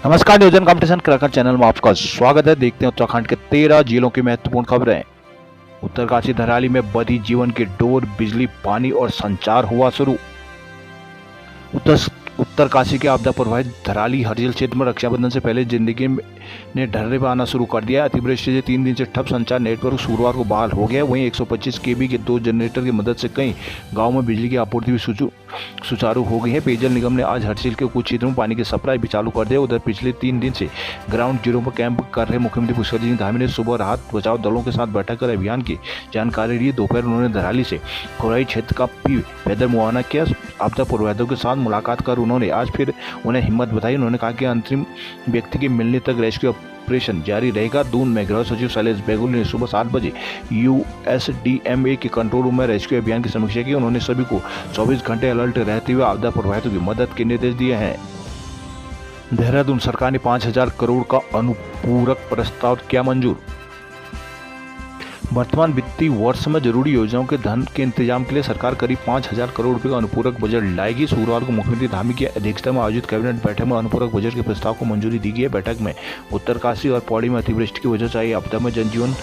नमस्कार, नियोजन competition cracker channel में आपका स्वागत है। देखते हैं उत्तराखंड के 13 जिलों की महत्वपूर्ण खबरें। उत्तरकाशी धराली में बधी जीवन की डोर, बिजली, पानी और संचार हुआ शुरू। उत्तरकाशी के आपदा प्रभावित धराली हरजिल क्षेत्र में रक्षाबंधन से पहले जिंदगी ने ढर्रे पर आना शुरू कर दिया। अतिवृष्टि से 3 दिन से ठप संचार नेटवर्क शुक्रवार को बहाल हो गया। वहीं 125 केवी के 2 जनरेटर की मदद से कई गांवों में बिजली की आपूर्ति भी सुचारू हो गई है। पेयजल निगम ने आज हरसिल के कुछ क्षेत्रों में पानी की सप्लाई भी चालू कर दिया। उधर पिछले 3 दिन से ग्राउंड जीरो पर कैंप कर रहे मुख्यमंत्री पुष्कर सिंह धामी ने सुबह राहत बचाव दलों के साथ बैठक कर अभियान की जानकारी दी। दोपहर उन्होंने धराली से कोराई क्षेत्र का भी वेदर मुआयना किया। आपदा पूर्वाधिकारियों के साथ मुलाकात कर उन्होंने आज फिर उन्हें हिम्मत बताई। उन्होंने कहा कि अंतिम व्यक्ति के मिलने तक रेस्क्यू ऑपरेशन जारी रहेगा। दून में गृह सचिव शैलेश बेगुल ने सुबह 7 बजे USDMA के कंट्रोल रूम में रेस्क्यू अभियान की समीक्षा की। उन्होंने सभी को 24 घंटे अलर्ट रहते हुए आपदा प्रभावितों की मदद के निर्देश दिए हैं। देहरादून सरकार ने 5000 करोड़ का अनुपूरक प्रस्ताव किया मंजूर। वर्तमान वित्तीय वर्ष में जरूरी योजनाओं के धन के इंतजाम के लिए सरकार करीब 5000 करोड़ रुपए का अनुपूरक बजट लाएगी। शुक्रवार को मुख्यमंत्री धामी की अध्यक्षता में आयोजित कैबिनेट बैठक में अनुपूरक बजट के प्रस्ताव को मंजूरी दी गई। बैठक में उत्तरकाशी और पौड़ी में अतिवृष्टि की वजह से आई आपदा में जनजीवन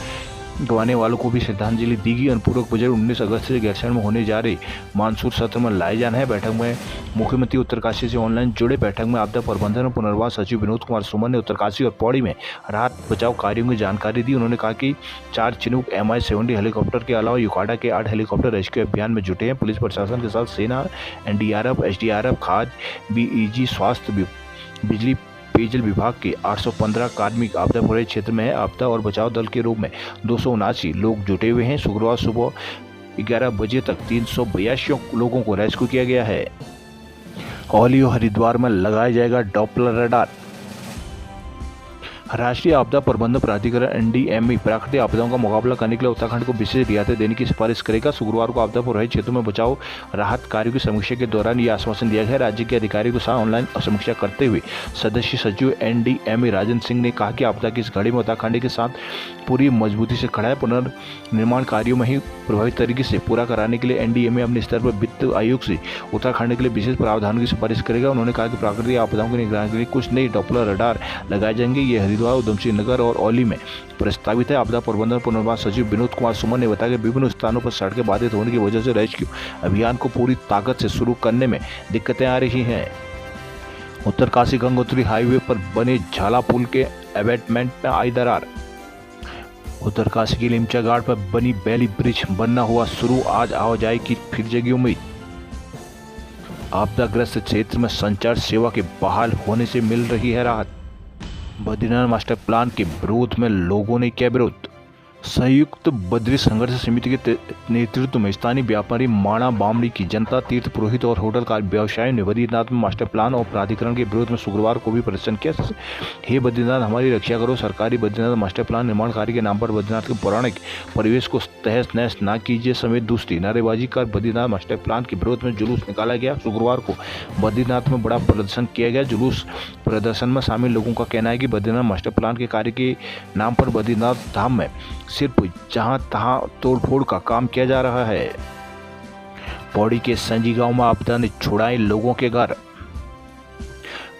गंवाने वालों को भी श्रद्धांजलि दी गई। अनुपूरक बजट 19 अगस्त से गैरसैंण में होने जा रहे मानसून सत्र में लाए जाना है। बैठक में मुख्यमंत्री उत्तरकाशी से ऑनलाइन जुड़े। बैठक में आपदा प्रबंधन और पुनर्वास सचिव विनोद कुमार सुमन ने उत्तरकाशी और पौड़ी में राहत बचाव कार्यों की जानकारी दी। उन्होंने कहा कि 4 चिनूक MI-70 हेलीकॉप्टर के अलावा युकाडा के 8 हेलीकॉप्टर रेस्क्यू अभियान में जुटे हैं। पुलिस प्रशासन के साथ सेना, NDRF, SDRF, खाद्य, BEG, स्वास्थ्य, बिजली, पेयजल विभाग के 815 कार्मिक आपदा प्रभावित क्षेत्र में है। आपदा और बचाव दल के रूप में 279 लोग जुटे हुए हैं। शुक्रवार सुबह 11 बजे तक 382 लोगों को रेस्क्यू किया गया है। औली और हरिद्वार में लगाया जाएगा डॉपलर रडार। राष्ट्रीय आपदा प्रबंधन प्राधिकरण NDMA प्राकृतिक आपदाओं का मुकाबला करने के लिए उत्तराखंड को विशेष रियायतें देने की सिफारिश करेगा। शुक्रवार को आपदा प्रभावित क्षेत्रों में बचाव राहत कार्यों की समीक्षा के दौरान यह आश्वासन दिया गया। राज्य के अधिकारियों के साथ ऑनलाइन समीक्षा करते हुए सदस्य सचिव NDMA राजेंद्र सिंह ने कहा कि आपदा की इस घड़ी में उत्तराखंड के साथ पूरी मजबूती से खड़ा है। पुनर्निर्माण कार्यों में ही प्रभावित तरीके से पूरा कराने के लिए NDMA अपने स्तर पर वित्त आयोग से उत्तराखंड के लिए विशेष प्रावधानों की सिफारिश करेगा। उन्होंने कहा कि प्राकृतिक आपदाओं की निगरानी के लिए कुछ नए डॉपलर रडार लगाए जाएंगे। ये हरिद्वार, उधमसिंह नगर और औली में प्रस्तावित है। आपदा प्रबंधन पुनर्वास सचिव विनोद कुमार सुमन ने बताया कि विभिन्न स्थानों पर सड़कें बाधित होने की वजह से रेस्क्यू अभियान को पूरी ताकत से शुरू करने में दिक्कतें आ रही हैं। उत्तरकाशी गंगोत्री हाईवे पर बने झाला पुल के एबेटमेंट में आई दरार। उत्तरकाशी के लिमचा घाट पर बनी बैली ब्रिज बनना हुआ शुरू। आज आवाजाही की फिर जगी उम्मीद। आपदाग्रस्त क्षेत्र में संचार सेवा के बहाल होने से मिल रही है राहत। बद्रीनाथ मास्टर प्लान के विरोध में लोगों ने किया विरोध। संयुक्त बद्री संघर्ष समिति के नेतृत्व में स्थानीय व्यापारी, माणा बामड़ी की जनता, तीर्थ पुरोहित और होटल का व्यवसायियों ने बद्रीनाथ में मास्टर प्लान और प्राधिकरण के विरोध में शुक्रवार को भी प्रदर्शन किया। हे बद्रीनाथ, हमारी रक्षा करो। सरकारी बद्रीनाथ मास्टर प्लान निर्माण कार्य के नाम पर बद्रीनाथ के पौराणिक परिवेश को तहस नहस न कीजिए समेत दूसरी नारेबाजी कर बद्रीनाथ मास्टर प्लान के विरोध में जुलूस निकाला गया। शुक्रवार को बद्रीनाथ में बड़ा प्रदर्शन किया गया। जुलूस प्रदर्शन में शामिल लोगों का कहना है कि बद्रीनाथ मास्टर प्लान के कार्य के नाम पर बद्रीनाथ धाम में सिर्फ जहां तहां तोड़फोड़ का काम किया जा रहा है। पौड़ी के संजी गांव में आपदा ने छुड़ाए लोगों के घर।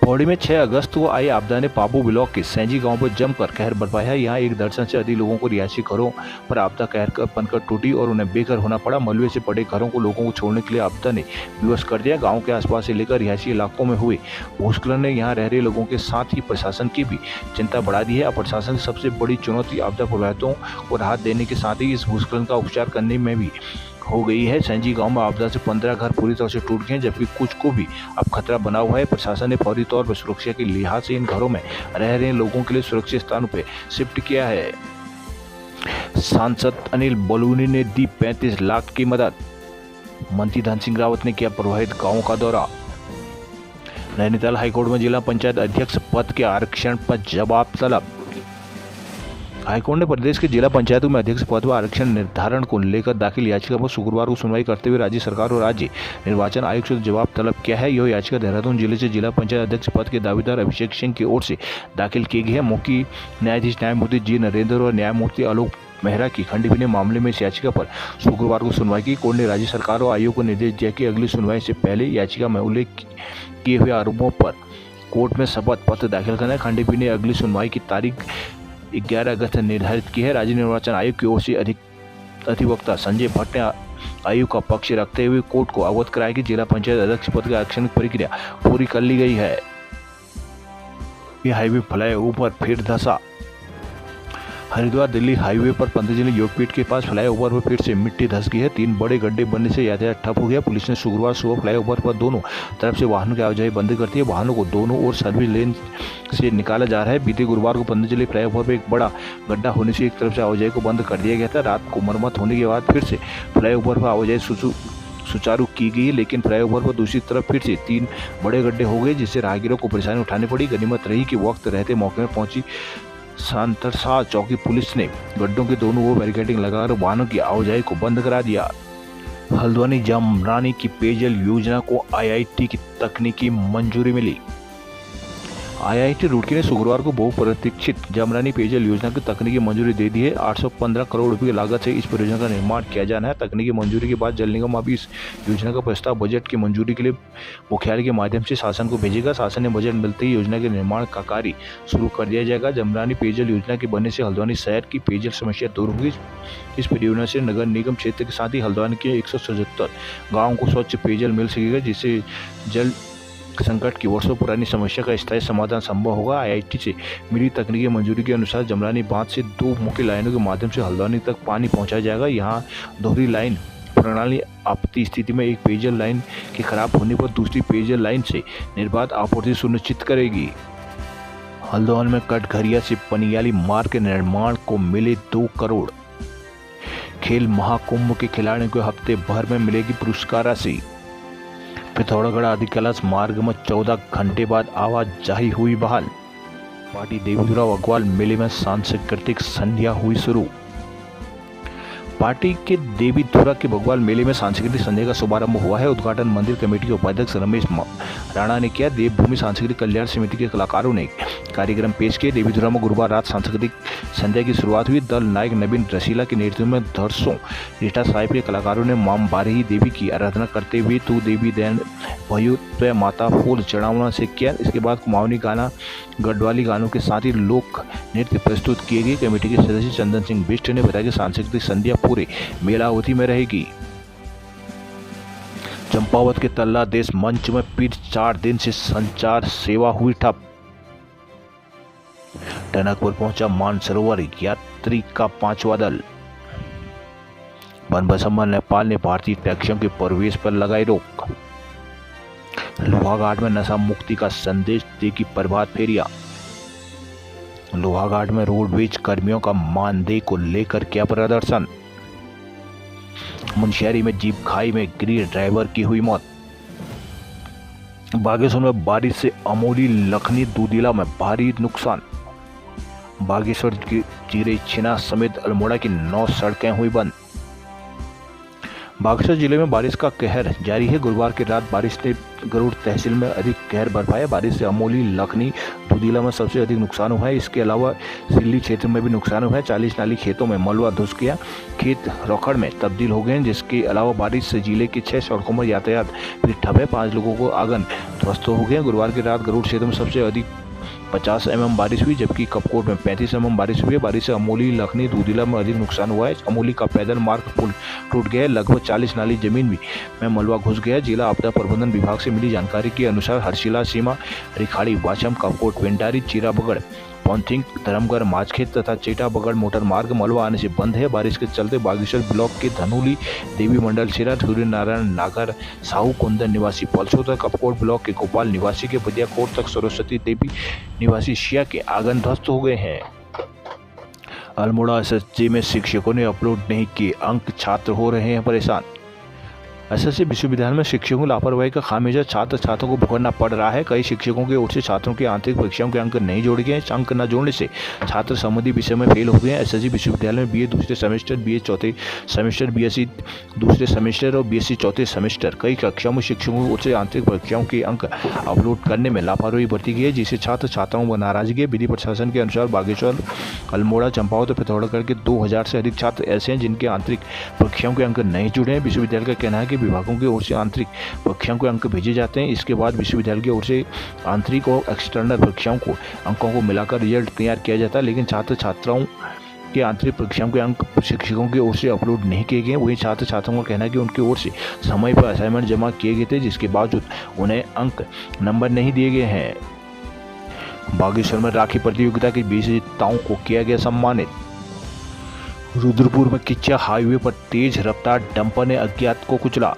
पौड़ी में 6 अगस्त को आई आपदा ने पाबू ब्लॉक के सैंजी गांव पर जमकर कहर बरपाया। यहाँ 1 दर्जन से अधिक लोगों को रिहायशी घरों पर आपदा कहर बनकर टूटी और उन्हें बेघर होना पड़ा। मलबे से पड़े घरों को लोगों को छोड़ने के लिए आपदा ने विवश कर दिया। गांव के आसपास से लेकर रिहायशी इलाकों में हुए भूस्खलन ने यहाँ रह रहे लोगों के साथ ही प्रशासन की भी चिंता बढ़ा दी है। अब प्रशासन की सबसे बड़ी चुनौती आपदा प्रभावितों को राहत देने के साथ ही इस भूस्खलन का उपचार करने में भी हो गई है। सैंजी गांव में आपदा से 15 घर पूरी तरह से टूट गए हैं, जबकि कुछ को भी अब खतरा बना हुआ है। प्रशासन ने फौरी तौर पर सुरक्षा के लिहाज से इन घरों में रह रहे लोगों के लिए सुरक्षित स्थानों पर शिफ्ट किया है। सांसद अनिल बलूनी ने दी 35 लाख की मदद। मंत्री धन सिंह रावत ने किया प्रभावित गांवों का दौरा। नैनीताल हाईकोर्ट में जिला पंचायत अध्यक्ष पद के आरक्षण पर जवाब तलब। हाईकोर्ट ने प्रदेश के जिला पंचायतों में अध्यक्ष पद पर आरक्षण निर्धारण को लेकर दाखिल याचिका पर शुक्रवार को सुनवाई करते हुए राज्य सरकार और राज्य निर्वाचन आयोग से जवाब तलब किया है। यह याचिका देहरादून जिले से जिला पंचायत अध्यक्ष पद के दावेदार अभिषेक सिंह की ओर से दाखिल की गई है। मुख्य न्यायाधीश न्यायमूर्ति जी नरेंद्र और न्यायमूर्ति आलोक मेहरा की खंडपीठ ने मामले में इस याचिका पर शुक्रवार को सुनवाई की। कोर्ट ने राज्य सरकार और आयोग को निर्देश दिया कि अगली सुनवाई से पहले याचिका में उल्लेख किए हुए आरोपों पर कोर्ट में शपथ पत्र दाखिल करना है। खंडपीठ ने अगली सुनवाई की तारीख 11 अगस्त निर्धारित की है। राज्य निर्वाचन आयोग की ओर से अधिवक्ता संजय भट्ट ने आयोग का पक्ष रखते हुए कोर्ट को अवगत कराया कि जिला पंचायत अध्यक्ष पद की आरक्षण प्रक्रिया पूरी कर ली गई है। ये हाईवे फ्लाईओवर फिर धंसा। हरिद्वार दिल्ली हाईवे पर पतंजलि योगपीठ के पास फ्लाईओवर पर फिर से मिट्टी धंस गई है। 3 बड़े गड्ढे बनने से यातायात ठप हो गया। पुलिस ने शुक्रवार सुबह फ्लाईओवर पर दोनों तरफ से वाहनों की आवाजाही बंद कर दी है। वाहनों को दोनों ओर सर्विस लेन से निकाला जा रहा है। बीते गुरुवार को पतंजलि फ्लाईओवर पर एक बड़ा गड्ढा होने से एक तरफ से आवाजाही को बंद कर दिया गया था। रात को मरम्मत होने के बाद फिर से फ्लाईओवर पर आवाजाही सुचारू की गई, लेकिन फ्लाईओवर पर दूसरी तरफ फिर से 3 बड़े गड्ढे हो गए, जिससे राहगीरों को परेशानी उठानी पड़ी। गनीमत रही कि वक्त रहते मौके में पहुंची सांतरसा चौकी पुलिस ने गड्ढों के दोनों ओर बैरिकेडिंग लगाकर वाहनों की आवाजाही को बंद करा दिया। हल्द्वानी जमरानी की पेयजल योजना को IIT की तकनीकी मंजूरी मिली। IIT रुड़की ने शुक्रवार को बहुप्रतीक्षित जमरानी पेयजल योजना की तकनीकी मंजूरी दे दी है। 815 करोड़ रुपए की लागत से इस परियोजना का निर्माण किया जाना है। तकनीकी मंजूरी के बाद जल निगम अब इस योजना का प्रस्ताव बजट की मंजूरी के लिए मुख्यालय के माध्यम से शासन को भेजेगा। शासन ने बजट मिलते ही योजना के निर्माण का कार्य शुरू कर दिया जाएगा। जमरानी पेयजल योजना के बनने से हल्द्वानी शहर की पेयजल समस्या दूर होगी। इस परियोजना से नगर निगम क्षेत्र के साथ ही हल्द्वानी के 177 गाँवों को स्वच्छ पेयजल मिल सकेगा, जिससे जल संकट की वर्षों पुरानी समस्या का स्थायी समाधान संभव होगा। IIT से मिली तकनीकी मंजूरी के अनुसार जमरानी बांध से 2 मुख्य लाइनों के माध्यम से हल्द्वानी तक पानी पहुंचाया जाएगा। यहाँ दोहरी लाइन प्रणाली आपत्ति स्थिति में एक पेयजल लाइन के खराब होने पर दूसरी पेयजल लाइन से निर्बाध आपूर्ति सुनिश्चित करेगी। हल्द्वानी में कटघरिया से पनियाली मार्ग के निर्माण को मिले 2 करोड़। खेल महाकुंभ के खिलाड़ियों को हफ्ते भर में मिलेगी पुरस्कार राशि। पिथौरागढ़ आदि कैलाश मार्ग में 14 घंटे बाद आवाजाही हुई बहाल। पाटी देवीधुरा बग्वाल मेले में सांस्कृतिक संध्या हुई शुरू। पार्टी के देवीधुरा के बग्वाल मेले में सांस्कृतिक संध्या का शुभारंभ हुआ है। उद्घाटन मंदिर कमेटी के उपाध्यक्ष रमेश राणा ने किया। देवभूमि सांस्कृतिक कल्याण समिति के कलाकारों ने कार्यक्रम पेश किए। देवीधुरा में गुरुवार रात सांस्कृतिक संध्या की शुरुआत हुई। दल नायक नवीन रसीला के नेतृत्व में धरसों रीटा साहिब के कलाकारों ने मां बारही देवी की आराधना करते हुए तू देवी दैन भयो त्वय माता फूल चढ़ावना से किया। इसके बाद कुमाऊनी गाना गढ़वाली गानों के साथ ही लोक नृत्य प्रस्तुत किए गए। कमेटी के सदस्य चंदन सिंह बिष्ट ने बताया कि सांस्कृतिक संध्या पूरे मेलावती में रहेगी। चंपावत के तल्ला देश मंच में फिर 4 दिन से संचार सेवा हुई ठप। टनकपुर पहुंचा मानसरोवर यात्री का 5वां दल। बनबसम्मा नेपाल ने भारतीय टैक्सियों के प्रवेश पर लगाई रोक। लोहाघाट में नशा मुक्ति का संदेश देगी प्रभात फेरियां। लोहाघाट में रोडवेज कर्मियों का मानदेय को लेकर किया प्रदर्शन। मुनस्यारी में जीप खाई में गिरी, ड्राइवर की हुई मौत। बागेश्वर में बारिश से अमोली लखनी दूधिला में भारी नुकसान। बागेश्वर की चिरे छिना समेत अल्मोड़ा की 9 सड़कें हुई बंद। बागेश्वर जिले में बारिश का कहर जारी है। गुरुवार की रात बारिश ने गरुड़ तहसील में अधिक कहर बरपाया। बारिश से अमोली लखनी दूधिला में सबसे अधिक नुकसान हुआ है। इसके अलावा सिल्ली क्षेत्र में भी नुकसान हुआ है। 40 नाली खेतों में मलबा घुस गया, खेत रोकड़ में तब्दील हो गए हैं। जिसके अलावा बारिश से जिले के 6 सड़कों में यातायात भी ठप है। 5 लोगों को आंगन ध्वस्त हो गए। गुरुवार की रात गरुड़ क्षेत्र में सबसे अधिक 50 mm बारिश हुई, जबकि कपकोट में 35 mm बारिश हुई है। बारिश से अमोली लखनी दूधिला में अधिक नुकसान हुआ है। अमोली का पैदल मार्ग पुल टूट गया है। लगभग 40 नाली जमीन में मलबा घुस गया है। जिला आपदा प्रबंधन विभाग से मिली जानकारी के अनुसार हरशिला सीमा रिखाड़ी वाचम कपकोट वेंडारी चीरा बगड़ पौंथिंग धर्मगढ़ माछखेत तथा चेटा बगड़ मोटर मार्ग मलबा आने से बंद है। बारिश के चलते बागेश्वर ब्लॉक के धनोली देवी मंडल सिरा सूर्य नारायण नागर साहू कुंदन निवासी पलसो तक, कपकोट ब्लॉक के गोपाल निवासी के बदियाकोट तक, सरस्वती देवी निवासी शिया के आंगन ध्वस्त हो गए हैं। अल्मोड़ा SSG में शिक्षकों ने अपलोड नहीं किए अंक, छात्र हो रहे हैं परेशान। SSG विश्वविद्यालय में शिक्षकों की लापरवाही का खामियाजा छात्रों को भुगतना पड़ रहा है। कई शिक्षकों की ओर से छात्रों की आंतरिक परीक्षाओं के अंक नहीं जोड़े गए। अंक न जोड़ने से छात्र संबंधी विषय में फेल हो गए हैं। SSG विश्वविद्यालय में BA दूसरे सेमेस्टर, BA चौथे सेमेस्टर, BSc दूसरे सेमेस्टर और BSc चौथे सेमेस्टर कई कक्षाओं में शिक्षकों की ओर से आंतरिक परीक्षाओं के अंक अपलोड करने में लापरवाही बरती गई है, जिससे छात्र छात्राओं में नाराजगी है। विधि प्रशासन के अनुसार बागेश्वर, अल्मोड़ा, चंपावत और पिथौरागढ़ के 2000 से अधिक छात्र ऐसे हैं जिनके आंतरिक परीक्षाओं के अंक नहीं जुड़े हैं। विश्वविद्यालय का कहना है कि विभागों की ओर से आंतरिक परीक्षाओं के अंक भेजे जाते हैं। इसके बाद विश्वविद्यालय की ओर से आंतरिक और एक्सटर्नल परीक्षाओं को अंकों को मिलाकर रिजल्ट तैयार किया जाता है। लेकिन छात्र छात्राओं के आंतरिक परीक्षाओं के अंक शिक्षकों की ओर से अपलोड नहीं किए गए। वहीं छात्र छात्राओं का कहना है कि उनकी ओर से समय पर असाइनमेंट जमा किए गए थे, जिसके बावजूद उन्हें अंक नंबर नहीं दिए गए हैं। बागेश्वर में राखी प्रतियोगिता के 20 विजेताओं को किया गया सम्मानित। रुद्रपुर में किच्चा हाईवे पर तेज रफ्तार डंपर ने अज्ञात को कुचला।